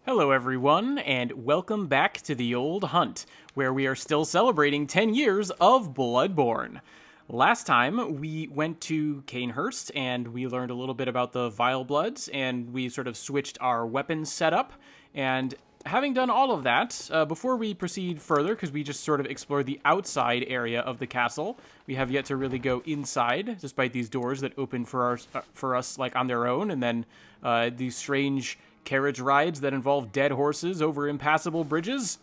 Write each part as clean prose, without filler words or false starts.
Hello, everyone, and welcome back to the Old Hunt, where we are still celebrating 10 years of Bloodborne. Last time, we went to Cainhurst, and we learned a little bit about the Vile Bloods, and we sort of switched our weapons setup. And having done all of that, before we proceed further, because we just sort of explored the outside area of the castle, we have yet to really go inside, despite these doors that open for us like on their own, and then these strange carriage rides that involve dead horses over impassable bridges.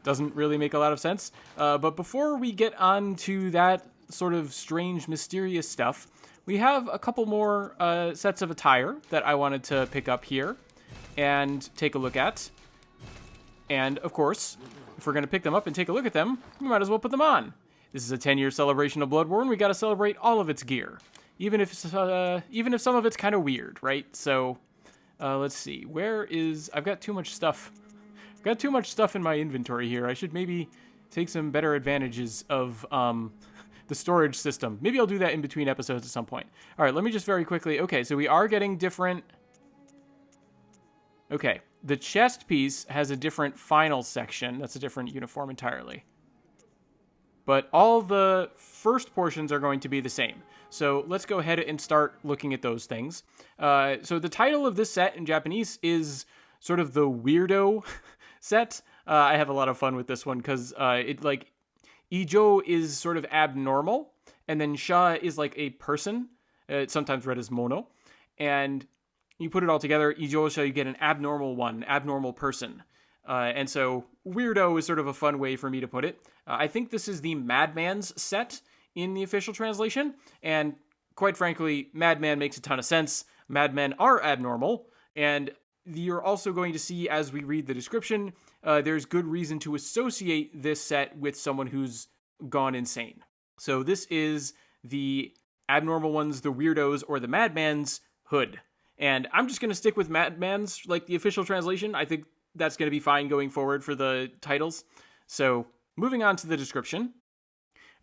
Doesn't really make a lot of sense. But before we get on to that sort of strange, mysterious stuff, we have a couple more sets of attire that I wanted to pick up here and take a look at. And, of course, if we're going to pick them up and take a look at them, we might as well put them on. This is a 10-year celebration of Bloodborne. We got to celebrate all of its gear, even if some of it's kind of weird, right? So let's see. I've got too much stuff. I've got too much stuff in my inventory here. I should maybe take some better advantages of the storage system. Maybe I'll do that in between episodes at some point. All right, let me just very quickly. Okay, so we are getting different. Okay, the chest piece has a different final section. That's a different uniform entirely. But all the first portions are going to be the same. So let's go ahead and start looking at those things. So the title of this set in Japanese is sort of the weirdo set. I have a lot of fun with this one because Ijo is sort of abnormal, and then Sha is like a person. It's sometimes read as mono. And you put it all together, Ijo Sha, you get an abnormal person. And so weirdo is sort of a fun way for me to put it. I think this is the Madman's set in the official translation. And quite frankly, Madman makes a ton of sense. Madmen are abnormal. And you're also going to see as we read the description, there's good reason to associate this set with someone who's gone insane. So this is the abnormal ones, the weirdos, or the Madman's hood. And I'm just going to stick with Madman's, like the official translation. I think that's going to be fine going forward for the titles. So moving on to the description.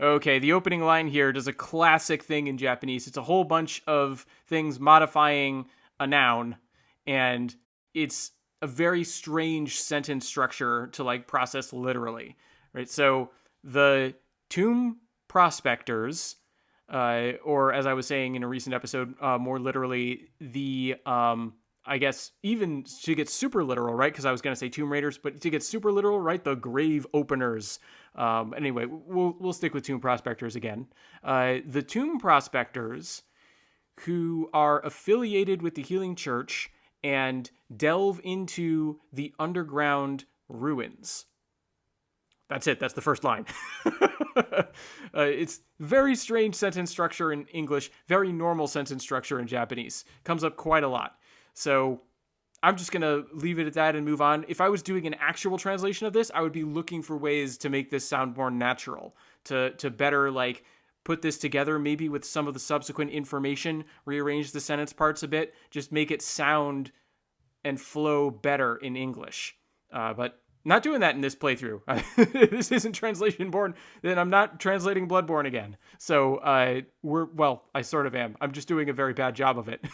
Okay, the opening line here does a classic thing in Japanese. It's a whole bunch of things modifying a noun, and it's a very strange sentence structure to like process literally, right? So the tomb prospectors, or as I was saying in a recent episode, more literally, the I guess even to get super literal, right? Because I was going to say tomb raiders, but to get super literal, right? The grave openers. Anyway, we'll stick with tomb prospectors again. The tomb prospectors who are affiliated with the Healing Church and delve into the underground ruins. That's it. That's the first line. It's very strange sentence structure in English, very normal sentence structure in Japanese. Comes up quite a lot. So I'm just going to leave it at that and move on. If I was doing an actual translation of this, I would be looking for ways to make this sound more natural, to better like put this together, maybe with some of the subsequent information, rearrange the sentence parts a bit, just make it sound and flow better in English. But not doing that in this playthrough. This isn't translation born. Then I'm not translating Bloodborne again. So I sort of am. I'm just doing a very bad job of it.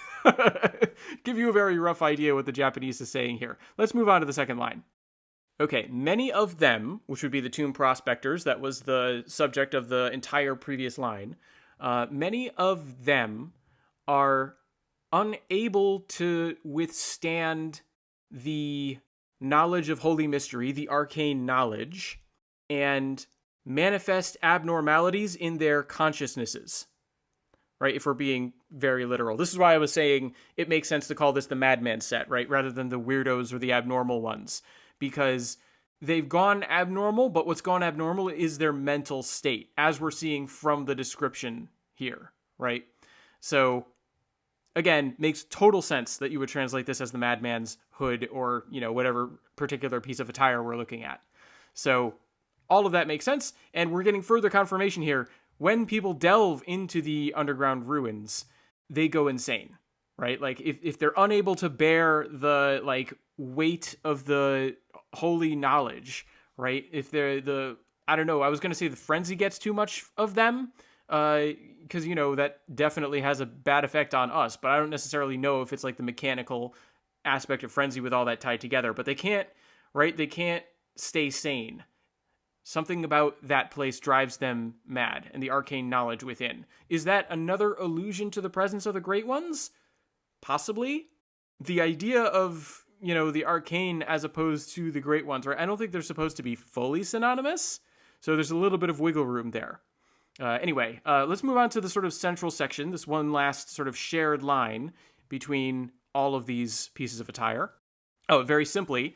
Give you a very rough idea what the Japanese is saying here. Let's move on to the second line. Okay, many of them, which would be the tomb prospectors, that was the subject of the entire previous line, many of them are unable to withstand the knowledge of holy mystery, the arcane knowledge, and manifest abnormalities in their consciousnesses. Right? If we're being very literal. This is why I was saying it makes sense to call this the Madman set, right? Rather than the weirdos or the abnormal ones. Because they've gone abnormal, but what's gone abnormal is their mental state, as we're seeing from the description here, right? So again, makes total sense that you would translate this as the Madman's hood or, whatever particular piece of attire we're looking at. So all of that makes sense. And we're getting further confirmation here. When people delve into the underground ruins, they go insane, right? Like if they're unable to bear the like weight of the holy knowledge, right? If they're I don't know, I was going to say the frenzy gets too much of them, because, that definitely has a bad effect on us, but I don't necessarily know if it's like the mechanical aspect of frenzy with all that tied together, but they can't, right? They can't stay sane. Something about that place drives them mad, and the arcane knowledge within. Is that another allusion to the presence of the Great Ones? Possibly. The idea of, the arcane as opposed to the Great Ones, right? I don't think they're supposed to be fully synonymous, so there's a little bit of wiggle room there. Anyway, let's move on to the sort of central section, this one last sort of shared line between all of these pieces of attire. Oh, very simply,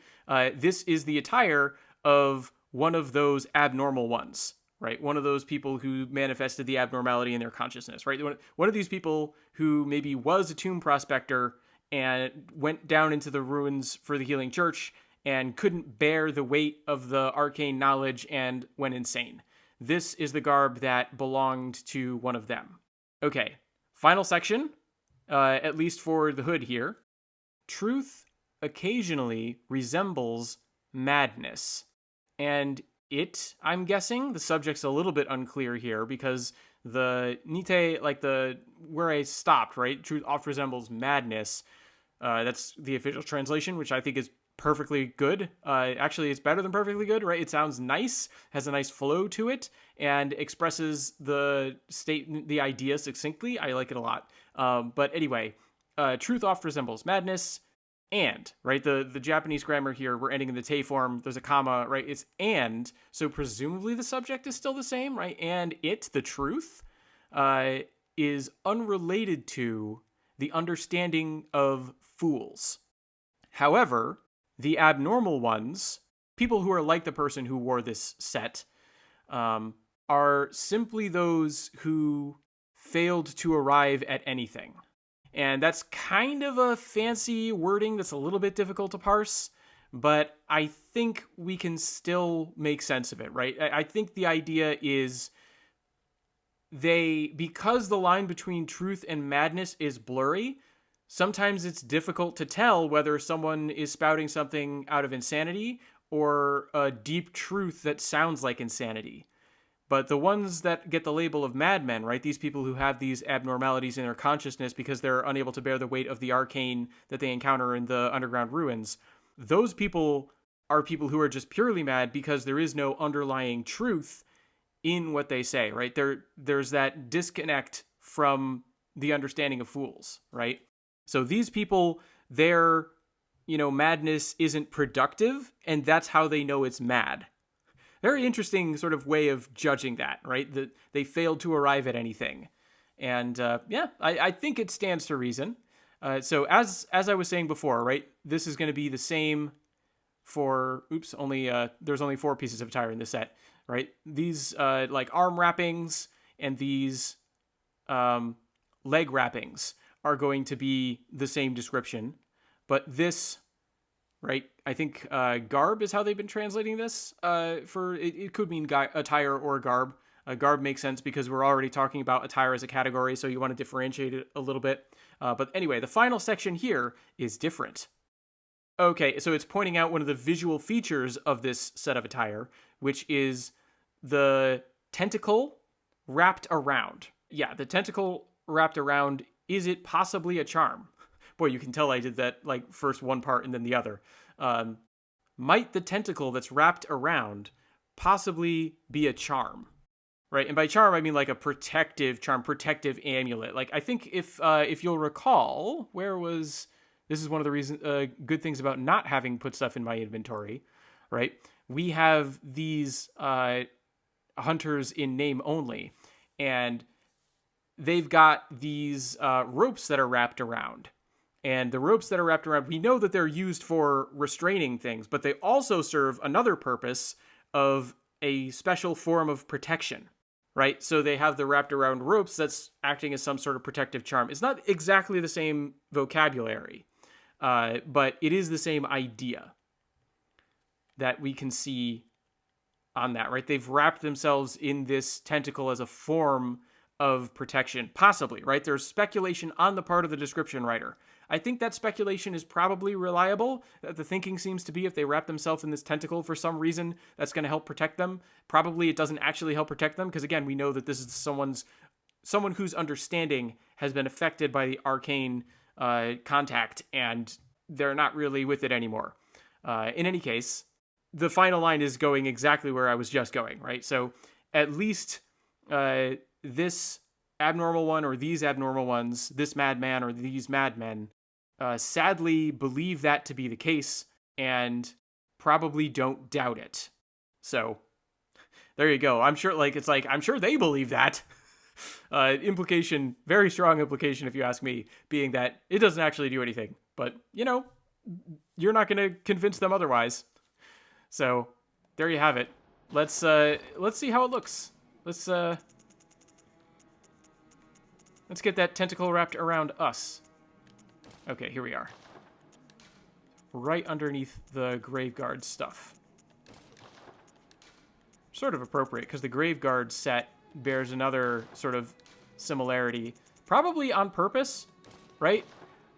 this is the attire of one of those abnormal ones, right? One of those people who manifested the abnormality in their consciousness, right? One of these people who maybe was a tomb prospector and went down into the ruins for the Healing Church and couldn't bear the weight of the arcane knowledge and went insane. This is the garb that belonged to one of them. Okay, final section, at least for the hood here. Truth occasionally resembles madness. And I'm guessing, the subject's a little bit unclear here because the nite, where I stopped, right? Truth oft resembles madness. That's the official translation, which I think is perfectly good. Actually, it's better than perfectly good, right? It sounds nice, has a nice flow to it, and expresses the idea succinctly. I like it a lot. But anyway, truth oft resembles madness. And, right, the Japanese grammar here, we're ending in the te form, there's a comma, right, it's and, so presumably the subject is still the same, right, and the truth, is unrelated to the understanding of fools. However, the abnormal ones, people who are like the person who wore this set, are simply those who failed to arrive at anything. And that's kind of a fancy wording that's a little bit difficult to parse, but I think we can still make sense of it, right? I think the idea is because the line between truth and madness is blurry, sometimes it's difficult to tell whether someone is spouting something out of insanity or a deep truth that sounds like insanity. But the ones that get the label of madmen, right, these people who have these abnormalities in their consciousness because they're unable to bear the weight of the arcane that they encounter in the underground ruins, those people are people who are just purely mad because there is no underlying truth in what they say, right? There's that disconnect from the understanding of fools, right? So these people, their, madness isn't productive, and that's how they know it's mad. Very interesting sort of way of judging that, right? That they failed to arrive at anything. And I think it stands to reason. So as I was saying before, right, this is going to be the same for, there's only 4 pieces of attire in this set, right? These arm wrappings and these leg wrappings are going to be the same description. But this, right, I think garb is how they've been translating this. It could mean attire or garb. Garb makes sense because we're already talking about attire as a category, so you want to differentiate it a little bit. But anyway, the final section here is different. Okay, so it's pointing out one of the visual features of this set of attire, which is the tentacle wrapped around. Yeah, the tentacle wrapped around. Is it possibly a charm? Boy, you can tell I did that first one part and then the other. Might the tentacle that's wrapped around possibly be a charm? Right, and by charm I mean like a protective charm, protective amulet. I think if you'll recall, this is one of the good things about not having put stuff in my inventory, right? We have these hunters in name only, and they've got these ropes that are wrapped around. And the ropes that are wrapped around, we know that they're used for restraining things, but they also serve another purpose of a special form of protection, right? So they have the wrapped around ropes that's acting as some sort of protective charm. It's not exactly the same vocabulary, but it is the same idea that we can see on that, right? They've wrapped themselves in this tentacle as a form of protection, possibly, right? There's speculation on the part of the description writer. I think that speculation is probably reliable. The thinking seems to be if they wrap themselves in this tentacle for some reason, that's going to help protect them. Probably it doesn't actually help protect them because, again, we know that this is someone whose understanding has been affected by the arcane contact, and they're not really with it anymore. In any case, the final line is going exactly where I was just going, right? So at least this abnormal one or these abnormal ones, this madman or these madmen, sadly believe that to be the case and probably don't doubt it. So there you go. I'm sure, I'm sure they believe that. Implication, very strong implication, if you ask me, being that it doesn't actually do anything. But, you're not going to convince them otherwise. So there you have it. Let's see how it looks. Let's get that tentacle wrapped around us. Okay, here we are. Right underneath the Graveguard stuff. Sort of appropriate, because the Graveguard set bears another sort of similarity. Probably on purpose, right?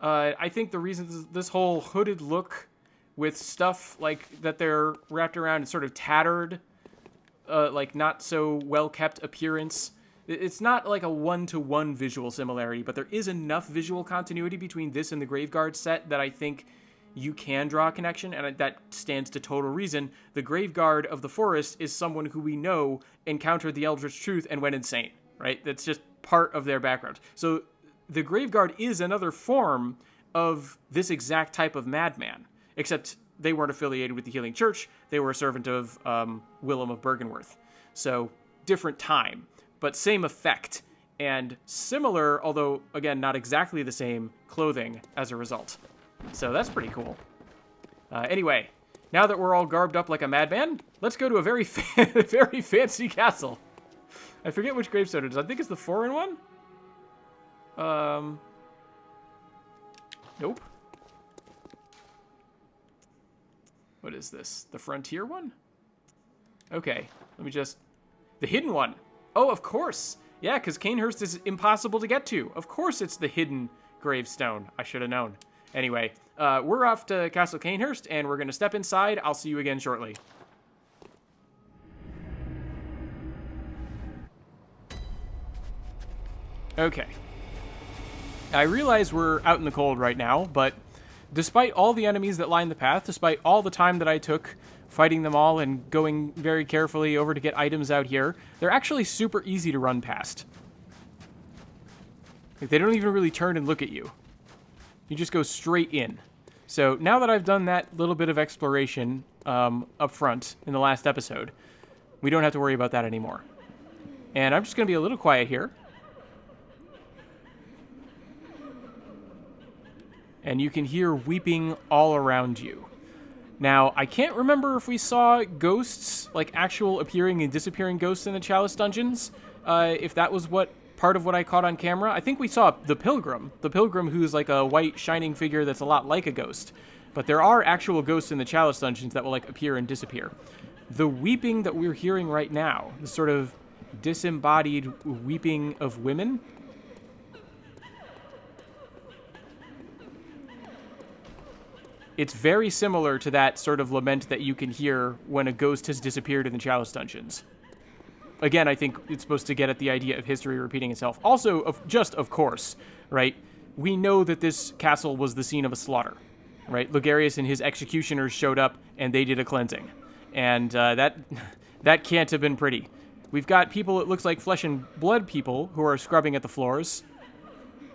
I think the reason this whole hooded look with stuff like that they're wrapped around and sort of tattered, not so well-kept appearance, it's not like a one-to-one visual similarity, but there is enough visual continuity between this and the Graveguard set that I think you can draw a connection, and that stands to total reason. The Graveguard of the Forest is someone who we know encountered the Eldritch Truth and went insane, right? That's just part of their background. So the Graveguard is another form of this exact type of madman, except they weren't affiliated with the Healing Church. They were a servant of Willem of Bergenworth. So different time, but same effect, and similar, although, again, not exactly the same, clothing as a result. So that's pretty cool. Anyway, now that we're all garbed up like a madman, let's go to a very very fancy castle. I forget which gravestone it is. I think it's the 4-in-1? Nope. What is this? The Frontier one? Okay, let me just... The hidden one. Oh, of course. Yeah, because Cainhurst is impossible to get to. Of course it's the hidden gravestone. I should have known. Anyway, we're off to Castle Cainhurst, and we're going to step inside. I'll see you again shortly. Okay. I realize we're out in the cold right now, but despite all the enemies that line the path, despite all the time that I took fighting them all and going very carefully over to get items out here, they're actually super easy to run past. Like, they don't even really turn and look at you. You just go straight in. So now that I've done that little bit of exploration up front in the last episode, we don't have to worry about that anymore. And I'm just going to be a little quiet here. And you can hear weeping all around you. Now, I can't remember if we saw ghosts, like actual appearing and disappearing ghosts in the Chalice dungeons, if that was part of what I caught on camera. I think we saw the Pilgrim who's like a white shining figure that's a lot like a ghost. But there are actual ghosts in the Chalice dungeons that will like appear and disappear. The weeping that we're hearing right now, the sort of disembodied weeping of women, it's very similar to that sort of lament that you can hear when a ghost has disappeared in the Chalice dungeons. Again, I think it's supposed to get at the idea of history repeating itself. Also, of course, right, we know that this castle was the scene of a slaughter, right? Logarius and his executioners showed up, and they did a cleansing. And that can't have been pretty. We've got people, it looks like flesh and blood people, who are scrubbing at the floors,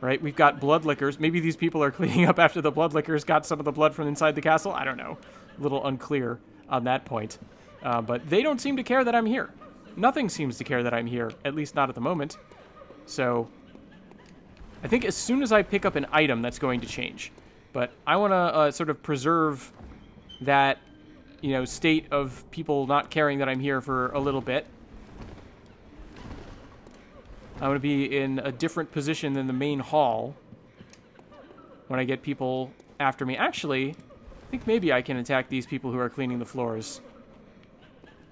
right? We've got blood lickers. Maybe these people are cleaning up after the blood lickers got some of the blood from inside the castle. I don't know. A little unclear on that point. But they don't seem to care that I'm here. Nothing seems to care that I'm here, at least not at the moment. So I think as soon as I pick up an item, that's going to change. But I want to sort of preserve that, state of people not caring that I'm here for a little bit. I'm going to be in a different position than the main hall when I get people after me. Actually, I think maybe I can attack these people who are cleaning the floors.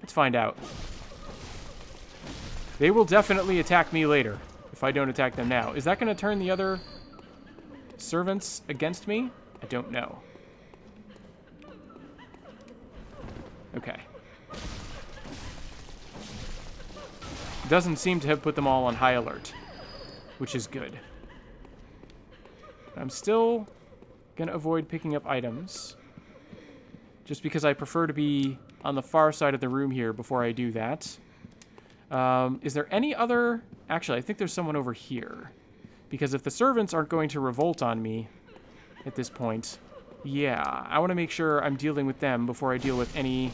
Let's find out. They will definitely attack me later if I don't attack them now. Is that going to turn the other servants against me? I don't know. Okay. Doesn't seem to have put them all on high alert, which is good. I'm still Gonna avoid picking up items. Just because I prefer to be on the far side of the room here before I do that. Is there any other... Actually, I think there's someone over here. Because if the servants aren't going to revolt on me at this point, yeah, I want to make sure I'm dealing with them before I deal with any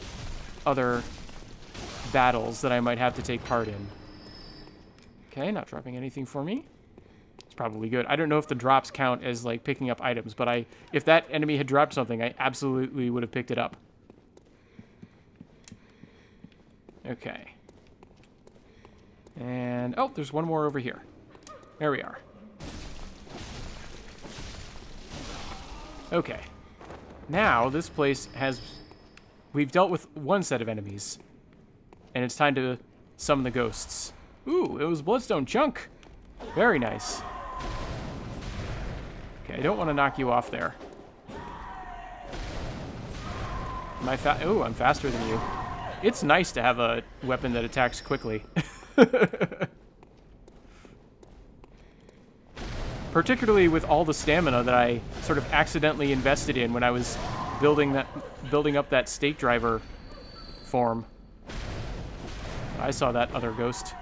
other battles that I might have to take part in. Okay, not dropping anything for me. It's probably good. I don't know if the drops count as, like, picking up items, but if that enemy had dropped something, I absolutely would have picked it up. Okay. And, oh, there's one more over here. There we are. Okay. Now, this place has... We've dealt with one set of enemies. And it's time to summon the ghosts. Ooh, it was Bloodstone Chunk. Very nice. Okay, I don't want to knock you off there. Am I Ooh, I'm faster than you. It's nice to have a weapon that attacks quickly. Particularly with all the stamina that I sort of accidentally invested in when I was building up that stake driver form. I saw that other ghost.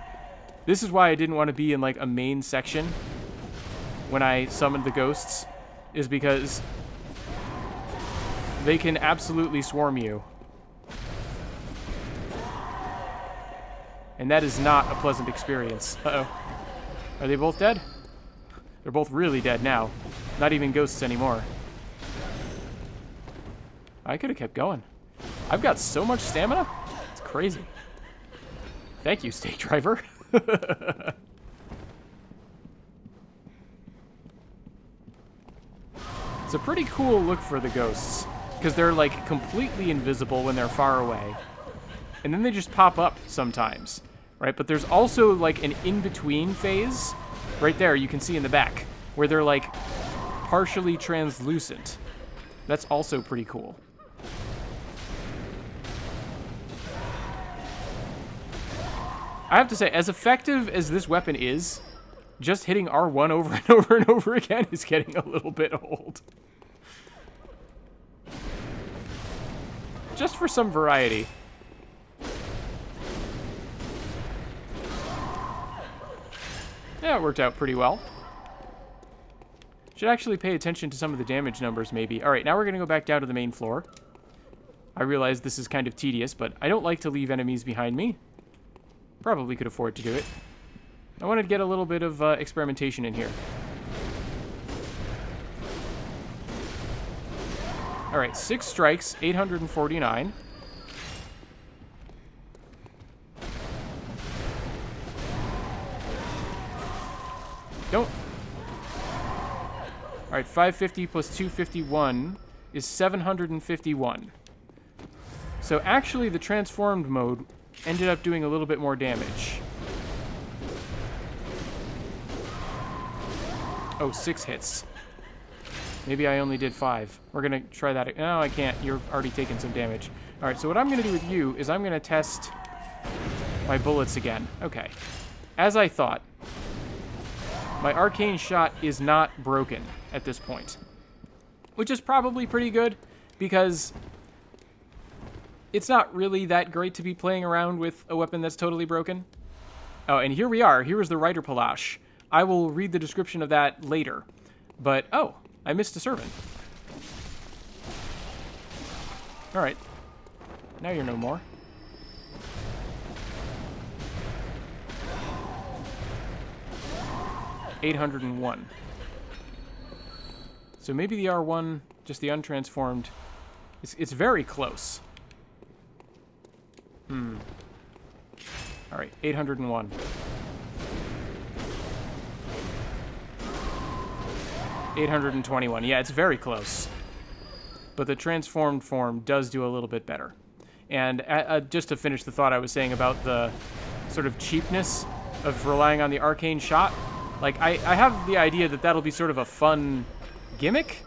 This is why I didn't want to be in, like, a main section when I summoned the ghosts, is because they can absolutely swarm you. And that is not a pleasant experience. Uh-oh. Are they both dead? They're both really dead now. Not even ghosts anymore. I could have kept going. I've got so much stamina. It's crazy. Thank you, stake driver. It's a pretty cool look for the ghosts, because they're, like, completely invisible when they're far away. And then they just pop up sometimes, right? But there's also, like, an in-between phase, right there, you can see in the back, where they're, like, partially translucent. That's also pretty cool. I have to say, as effective as this weapon is, just hitting R1 over and over and over again is getting a little bit old. Just for some variety. Yeah, it worked out pretty well. Should actually pay attention to some of the damage numbers, maybe. Alright, now we're going to go back down to the main floor. I realize this is kind of tedious, but I don't like to leave enemies behind me. Probably could afford to do it. I wanted to get a little bit of experimentation in here. Alright, 6 strikes, 849. Don't. Alright, 550 plus 251 is 751. So actually the transformed mode ended up doing a little bit more damage. Oh, 6 hits. Maybe I only did 5. We're going to try that. No, I can't. You're already taking some damage. Alright, so what I'm going to do with you is I'm going to test my bullets again. Okay. As I thought, my arcane shot is not broken at this point. Which is probably pretty good, because it's not really that great to be playing around with a weapon that's totally broken. Oh, and here we are. Here is the Rider Palash. I will read the description of that later. But, oh, I missed a servant. Alright. Now you're no more. $801. So maybe the R1, just the untransformed, it's very close. Alright, 801. $821. Yeah, it's very close. But the transformed form does do a little bit better. And just to finish the thought I was saying about the sort of cheapness of relying on the arcane shot, like, I have the idea that that'll be sort of a fun gimmick,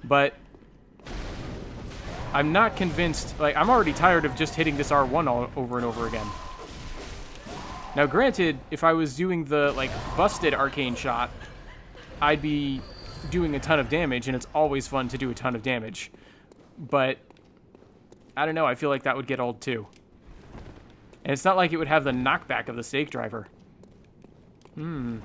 but I'm not convinced. Like, I'm already tired of just hitting this R1 over and over again. Now, granted, if I was doing the, like, busted arcane shot, I'd be doing a ton of damage, and it's always fun to do a ton of damage. But I don't know, I feel like that would get old too. And it's not like it would have the knockback of the stake driver. I'm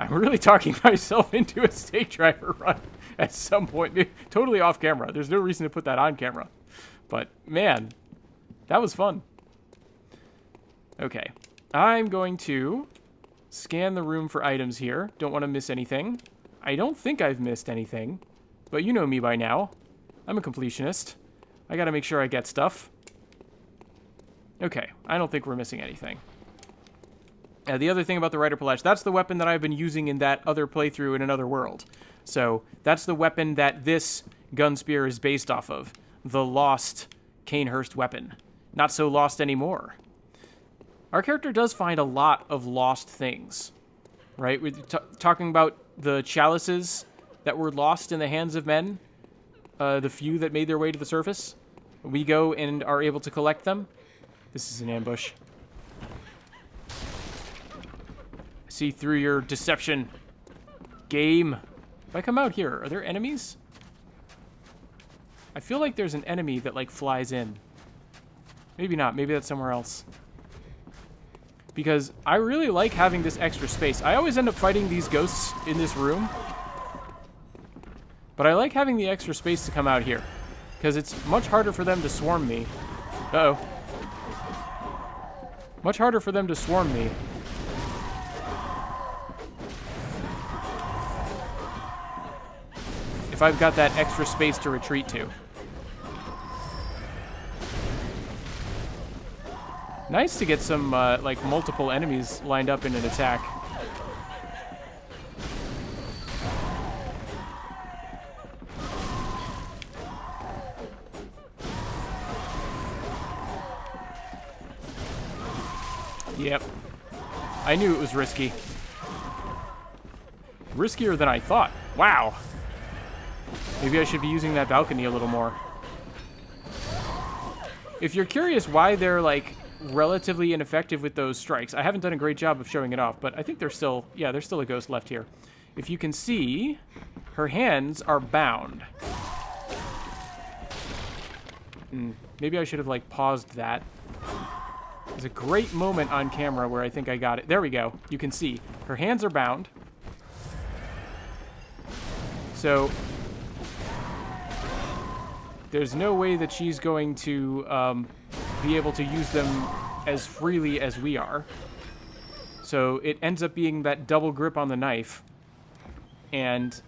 really talking myself into a stake driver run at some point. Totally off camera. There's no reason to put that on camera. But, man, that was fun. Okay. I'm going to scan the room for items here. Don't want to miss anything. I don't think I've missed anything. But you know me by now. I'm a completionist. I gotta make sure I get stuff. Okay. I don't think we're missing anything. The other thing about the Rider Palache, that's the weapon that I've been using in that other playthrough in another world. So that's the weapon that this gun spear is based off of. The lost Cainhurst weapon. Not so lost anymore. Our character does find a lot of lost things, right? We're talking about the chalices that were lost in the hands of men, the few that made their way to the surface. We go and are able to collect them. This is an ambush. See through your deception. Game. If I come out here, are there enemies? I feel like there's an enemy that, like, flies in. Maybe not. Maybe that's somewhere else. Because I really like having this extra space. I always end up fighting these ghosts in this room. But I like having the extra space to come out here. Because it's much harder for them to swarm me. Uh-oh. Much harder for them to swarm me. If I've got that extra space to retreat to. Nice to get some, like, multiple enemies lined up in an attack. Yep. I knew it was risky. Riskier than I thought. Wow. Maybe I should be using that balcony a little more. If you're curious why they're, like, relatively ineffective with those strikes, I haven't done a great job of showing it off, but I think there's still, yeah, there's still a ghost left here. If you can see, her hands are bound. Maybe I should have, like, paused that. There's a great moment on camera where I think I got it. There we go. You can see. Her hands are bound. So there's no way that she's going to be able to use them as freely as we are. So it ends up being that double grip on the knife and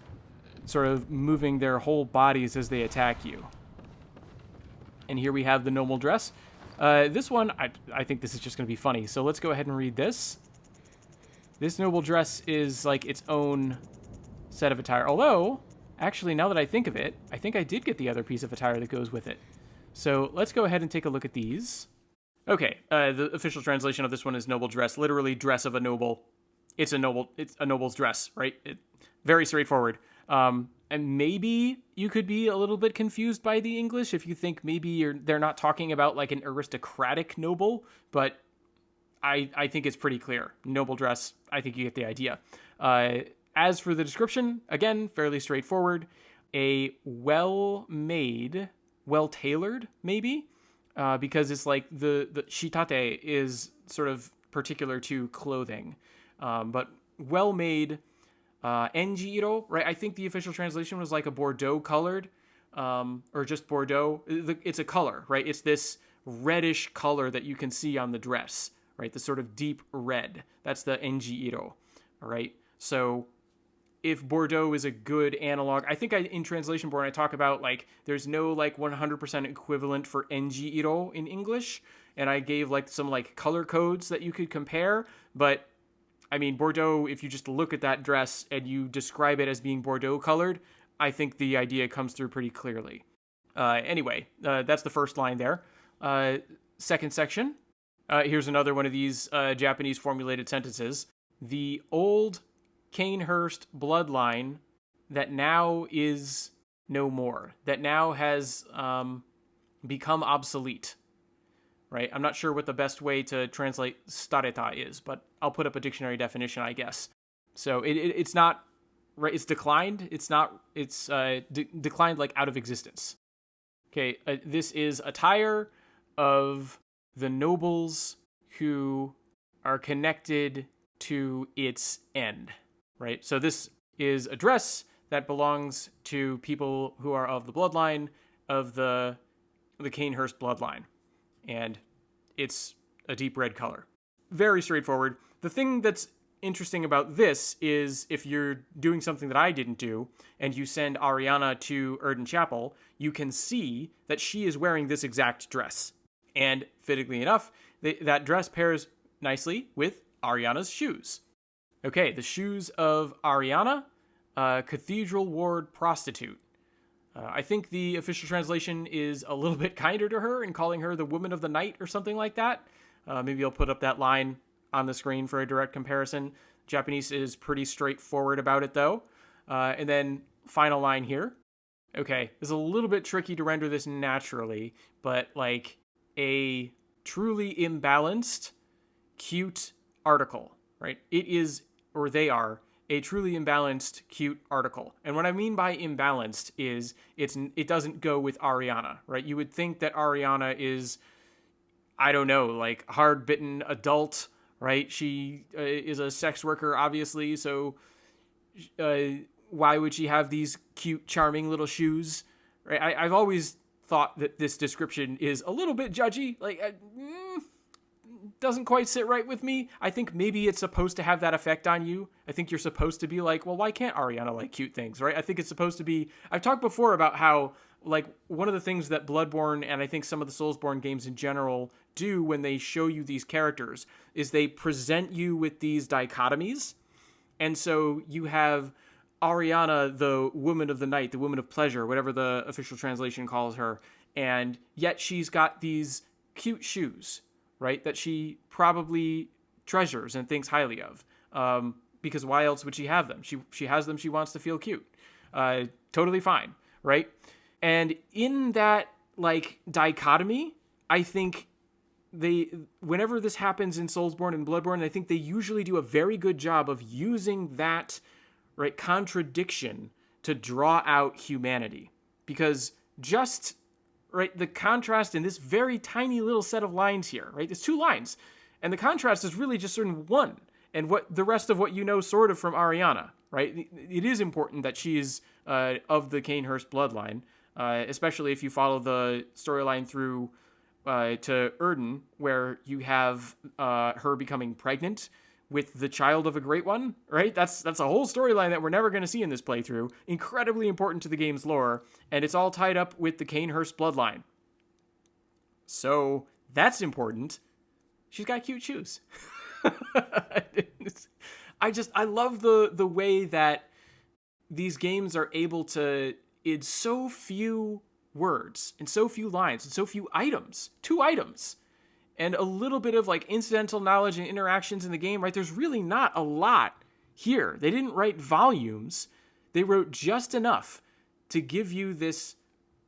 sort of moving their whole bodies as they attack you. And here we have the noble dress. This one, I think this is just going to be funny. So let's go ahead and read this. This noble dress is like its own set of attire. Although, actually, now that I think of it, I think I did get the other piece of attire that goes with it. So let's go ahead and take a look at these. Okay, the official translation of this one is noble dress. Literally, dress of a noble. It's a noble's dress, right? Very straightforward. And maybe you could be a little bit confused by the English if you think maybe they're not talking about like an aristocratic noble, but I think it's pretty clear. Noble dress, I think you get the idea. As for the description, again, fairly straightforward. A well-made, well-tailored, maybe, because it's like the shitate is sort of particular to clothing, but well-made. Enji-iro, right? I think the official translation was like a Bordeaux colored, or just Bordeaux. It's a color, right? It's this reddish color that you can see on the dress, right? The sort of deep red. That's the Enji-iro, all right? So if Bordeaux is a good analog, I think in translation board I talk about like there's no like 100% equivalent for Enji-iro in English, and I gave like some like color codes that you could compare, but I mean, Bordeaux, if you just look at that dress and you describe it as being Bordeaux colored, I think the idea comes through pretty clearly. Anyway, that's the first line there. Second section. Here's another one of these Japanese formulated sentences. The old Cainhurst bloodline that now is no more, that now has become obsolete. Right? I'm not sure what the best way to translate stareta is, but I'll put up a dictionary definition, I guess. So it's not right? It's declined. It's not. It's declined like out of existence. Okay, this is attire of the nobles who are connected to its end, right? So this is a dress that belongs to people who are of the bloodline of the Cainhurst bloodline, and it's a deep red color. Very straightforward. The thing that's interesting about this is if you're doing something that I didn't do and you send Ariana to Erden Chapel, you can see that she is wearing this exact dress. And fittingly enough, that dress pairs nicely with Ariana's shoes. Okay, the shoes of Ariana, Cathedral Ward Prostitute. I think the official translation is a little bit kinder to her in calling her the Woman of the Night or something like that. Maybe I'll put up that line on the screen for a direct comparison. Japanese is pretty straightforward about it, though. And then final line here. Okay, it's a little bit tricky to render this naturally, but like a truly imbalanced, cute article, right? It is, or they are, a truly imbalanced, cute article. And what I mean by imbalanced is it doesn't go with Ariana, right? You would think that Ariana is, I don't know, like hard-bitten adult, right? She is a sex worker, obviously, so why would she have these cute, charming little shoes? Right? I've always thought that this description is a little bit judgy. Like, doesn't quite sit right with me. I think maybe it's supposed to have that effect on you. I think you're supposed to be like, well, why can't Ariana like cute things, right? I think it's supposed to be... I've talked before about how, like, one of the things that Bloodborne and I think some of the Soulsborne games in general do when they show you these characters is they present you with these dichotomies. And so you have Ariana, the woman of the night, the woman of pleasure, whatever the official translation calls her, and yet she's got these cute shoes, right, that she probably treasures and thinks highly of, because why else would she have them? She has them, she wants to feel cute. Totally fine, right? And in that, like, dichotomy, I think whenever this happens in Soulsborne and Bloodborne, I think they usually do a very good job of using that, right, contradiction to draw out humanity. Because just, right, the contrast in this very tiny little set of lines here, right, there's 2 lines, and the contrast is really just certain one, and what the rest of what you know sort of from Ariana, right? It is important that she is of the Cainhurst bloodline, especially if you follow the storyline through to Erden, where you have her becoming pregnant with the child of a great one, right? That's a whole storyline that we're never going to see in this playthrough. Incredibly important to the game's lore, and it's all tied up with the Cainhurst bloodline. So that's important. She's got cute shoes. I love the way that these games are able to, in so few words, and so few lines, and so few items, 2 items, and a little bit of like incidental knowledge and interactions in the game, right? There's really not a lot here. They didn't write volumes. They wrote just enough to give you this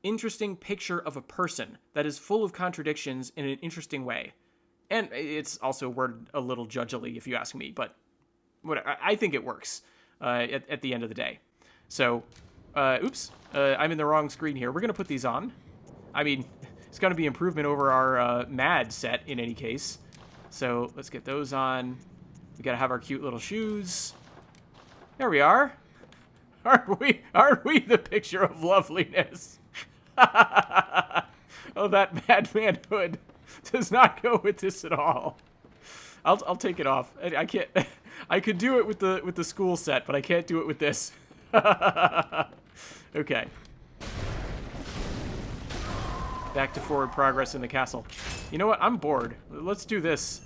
interesting picture of a person that is full of contradictions in an interesting way. And it's also worded a little judgily, if you ask me, but I think it works at the end of the day. So, I'm in the wrong screen here. We're going to put these on. I mean, it's going to be improvement over our MAD set in any case. So let's get those on. We got to have our cute little shoes. There we are. Aren't we the picture of loveliness? Oh, that madman hood does not go with this at all. I'll take it off. I can't. I could do it with the school set, but I can't do it with this. Okay. Back to forward progress in the castle. You know what? I'm bored. Let's do this.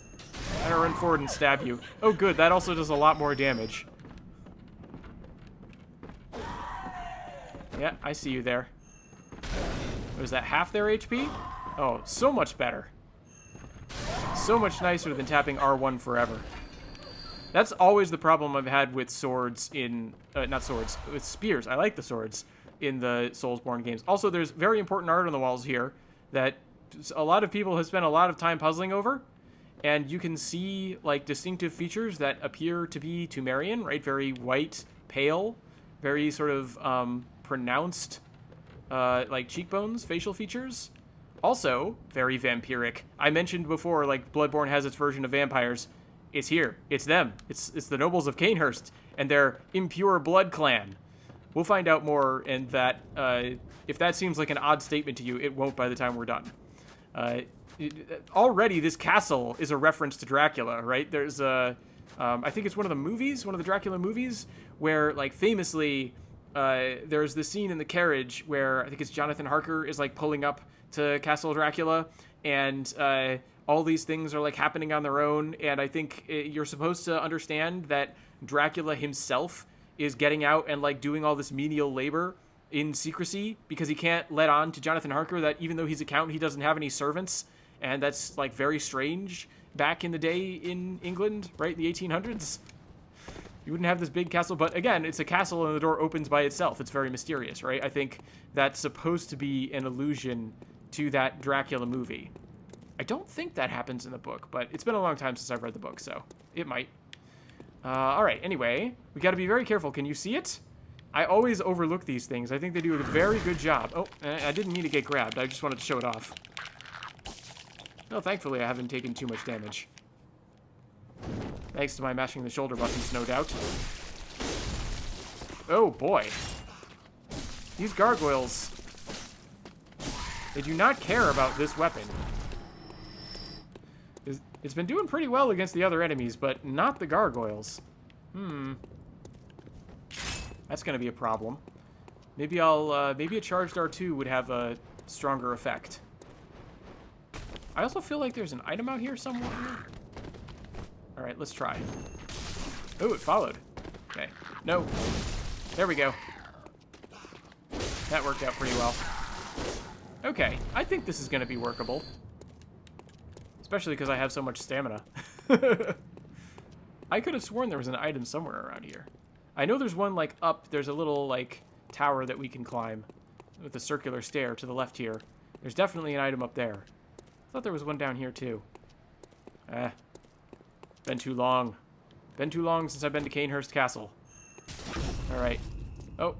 I'm gonna run forward and stab you. Oh, good. That also does a lot more damage. Yeah, I see you there. Was that half their HP? Oh, so much better. So much nicer than tapping R1 forever. That's always the problem I've had with swords in... not swords, with spears. I like the swords in the Soulsborne games. Also, there's very important art on the walls here that a lot of people have spent a lot of time puzzling over. And you can see, like, distinctive features that appear to be Pthumerian, right? Very white, pale. Very sort of pronounced, like cheekbones, facial features. Also, very vampiric. I mentioned before, like, Bloodborne has its version of vampires. It's here. It's them. It's the nobles of Cainhurst and their impure blood clan. We'll find out more, and that if that seems like an odd statement to you, it won't by the time we're done. Already, this castle is a reference to Dracula, right? There's I think it's one of the Dracula movies, where, like, famously, there's this scene in the carriage where I think it's Jonathan Harker is, like, pulling up to Castle Dracula, and all these things are, like, happening on their own, and I think you're supposed to understand that Dracula himself is getting out and, like, doing all this menial labor in secrecy because he can't let on to Jonathan Harker that even though he's a count, he doesn't have any servants, and that's, like, very strange back in the day in England, right, the 1800s. You wouldn't have this big castle, but again, it's a castle and the door opens by itself. It's very mysterious, right? I think that's supposed to be an allusion to that Dracula movie. I don't think that happens in the book, but it's been a long time since I've read the book, so it might. All right, anyway, we got to be very careful. Can you see it? I always overlook these things. I think they do a very good job. Oh, I didn't mean to get grabbed. I just wanted to show it off. No, thankfully, I haven't taken too much damage. Thanks to my mashing the shoulder buttons, no doubt. Oh, boy. These gargoyles, they do not care about this weapon. It's been doing pretty well against the other enemies, but not the gargoyles. That's going to be a problem. Maybe maybe a charged R2 would have a stronger effect. I also feel like there's an item out here somewhere. All right, let's try. Oh, it followed. Okay. No. There we go. That worked out pretty well. Okay, I think this is going to be workable. Especially because I have so much stamina. I could have sworn there was an item somewhere around here. I know there's one, like, up. There's a little, like, tower that we can climb with a circular stair to the left here. There's definitely an item up there. I thought there was one down here, too. Been too long. Been too long since I've been to Cainhurst Castle. All right. Oh.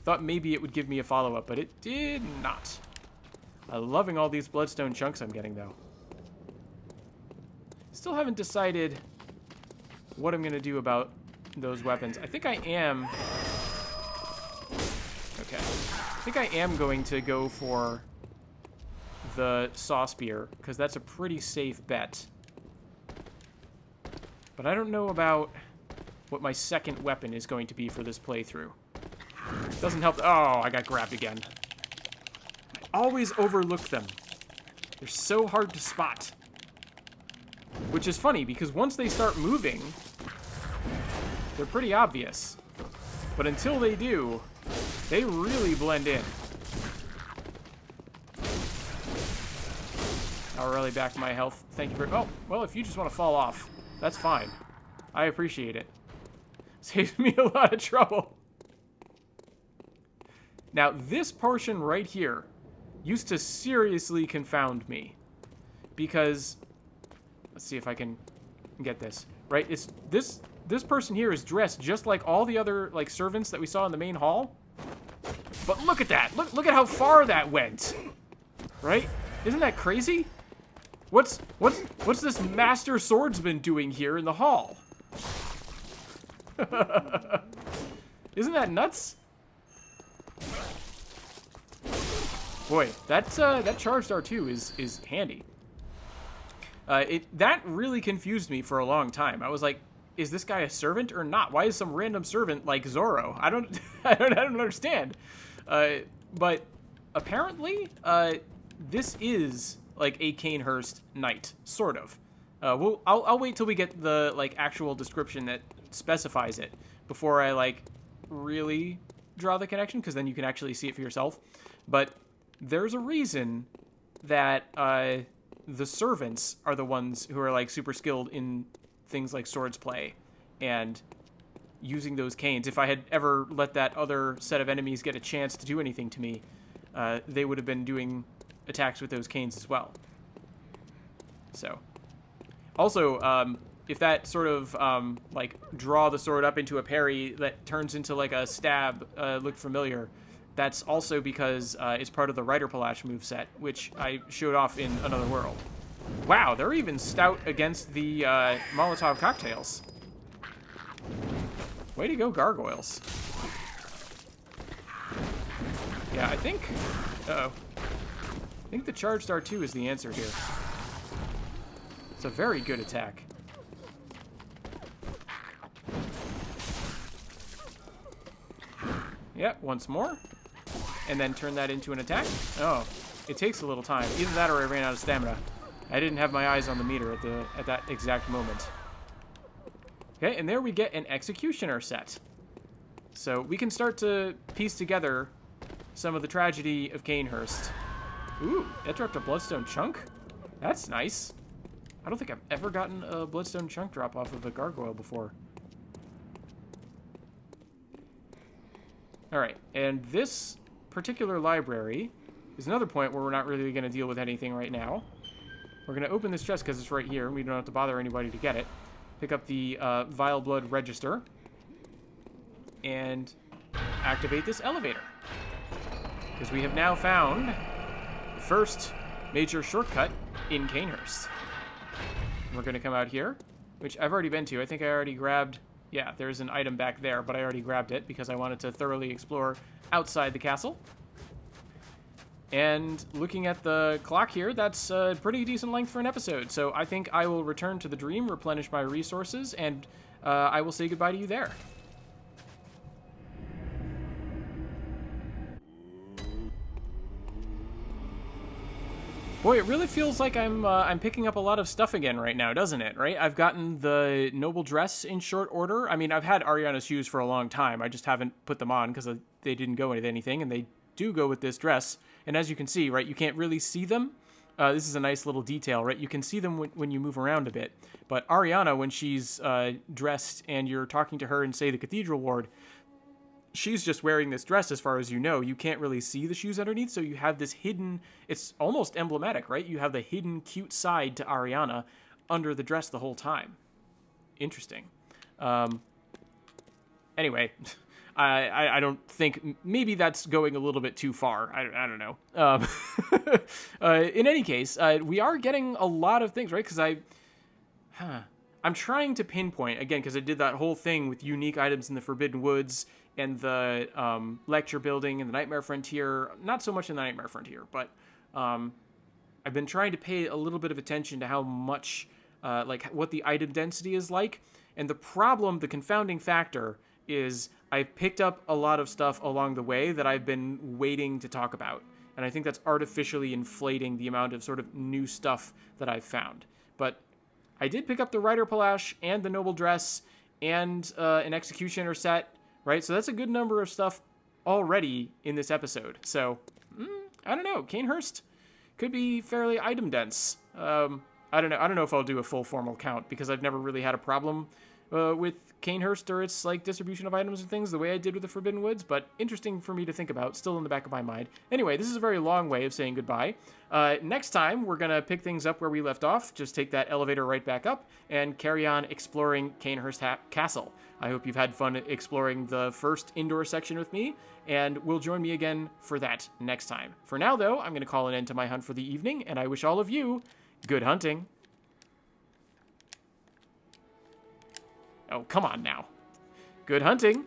Thought maybe it would give me a follow-up, but it did not. I'm loving all these bloodstone chunks I'm getting, though. Still haven't decided what I'm going to do about those weapons. I think I am... Okay. I think I am going to go for the saw spear, because that's a pretty safe bet. But I don't know about what my second weapon is going to be for this playthrough. Doesn't help. Oh, I got grabbed again. I always overlook them. They're so hard to spot. Which is funny, because once they start moving, they're pretty obvious. But until they do, they really blend in. I'll rally back my health. Thank you for... Oh, well, if you just want to fall off, that's fine. I appreciate it. Saves me a lot of trouble. Now, this portion right here used to seriously confound me. Because... Let's see if I can get this. Right? It's this person here is dressed just like all the other, like, servants that we saw in the main hall. But look at that. Look at how far that went. Right? Isn't that crazy? What's this master swordsman doing here in the hall? Isn't that nuts? Boy, that charged R2 is handy. That really confused me for a long time. I was like, is this guy a servant or not? Why is some random servant like Zorro? I don't understand. But apparently, this is like a Cainhurst knight, sort of. I'll wait till we get the, like, actual description that specifies it before I, like, really draw the connection, because then you can actually see it for yourself. But there's a reason that the servants are the ones who are, like, super skilled in things like swords play and using those canes. If I had ever let that other set of enemies get a chance to do anything to me, they would have been doing attacks with those canes as well. So, also, if that sort of, like, draw the sword up into a parry that turns into, like, a stab looked familiar, that's also because it's part of the Rider Palash moveset, which I showed off in Another World. Wow, they're even stout against the Molotov cocktails. Way to go, gargoyles. Yeah, I think... Uh-oh. I think the charged R2 is the answer here. It's a very good attack. Yeah, once more. And then turn that into an attack. Oh, it takes a little time. Either that or I ran out of stamina. I didn't have my eyes on the meter at that exact moment. Okay, and there we get an executioner set. So we can start to piece together some of the tragedy of Cainhurst. Ooh, that dropped a bloodstone chunk? That's nice. I don't think I've ever gotten a bloodstone chunk drop off of a gargoyle before. Alright, and this particular library is another point where we're not really going to deal with anything right now. We're going to open this chest because it's right here. We don't have to bother anybody to get it. Pick up the Vile Blood Register. And activate this elevator. Because we have now found the first major shortcut in Cainhurst. We're going to come out here, which I've already been to. I think I already grabbed... Yeah, there's an item back there, but I already grabbed it because I wanted to thoroughly explore outside the castle. And looking at the clock here, that's a pretty decent length for an episode. So I think I will return to the dream, replenish my resources, and I will say goodbye to you there. Boy, it really feels like I'm picking up a lot of stuff again right now, doesn't it? Right? I've gotten the noble dress in short order. I mean, I've had Ariana's shoes for a long time. I just haven't put them on because they didn't go with anything, and they do go with this dress. And as you can see, right, you can't really see them. This is a nice little detail, right? You can see them when you move around a bit. But Ariana, when she's dressed and you're talking to her in, say, the Cathedral Ward, she's just wearing this dress as far as you know. You can't really see the shoes underneath, so you have this hidden... It's almost emblematic, right? You have the hidden cute side to Ariana under the dress the whole time. Interesting. Anyway... I don't think, maybe that's going a little bit too far. I don't know. In any case, we are getting a lot of things, right? Because I'm trying to pinpoint, again, because I did that whole thing with unique items in the Forbidden Woods and the lecture building and the Nightmare Frontier. Not so much in the Nightmare Frontier, but I've been trying to pay a little bit of attention to how much, like, what the item density is like. And the problem, the confounding factor, is I've picked up a lot of stuff along the way that I've been waiting to talk about. And I think that's artificially inflating the amount of sort of new stuff that I've found. But I did pick up the Rider Palash and the Noble Dress and an Executioner set, right? So that's a good number of stuff already in this episode. So, I don't know. Cainhurst could be fairly item dense. I don't know. I don't know if I'll do a full formal count because I've never really had a problem with Cainhurst or its like distribution of items and things the way I did with the Forbidden Woods, but interesting for me to think about, still in the back of my mind. Anyway, this is a very long way of saying goodbye. Next time, we're going to pick things up where we left off, just take that elevator right back up, and carry on exploring Cainhurst Castle. I hope you've had fun exploring the first indoor section with me, and will join me again for that next time. For now, though, I'm going to call an end to my hunt for the evening, and I wish all of you good hunting. Oh, come on now. Good hunting.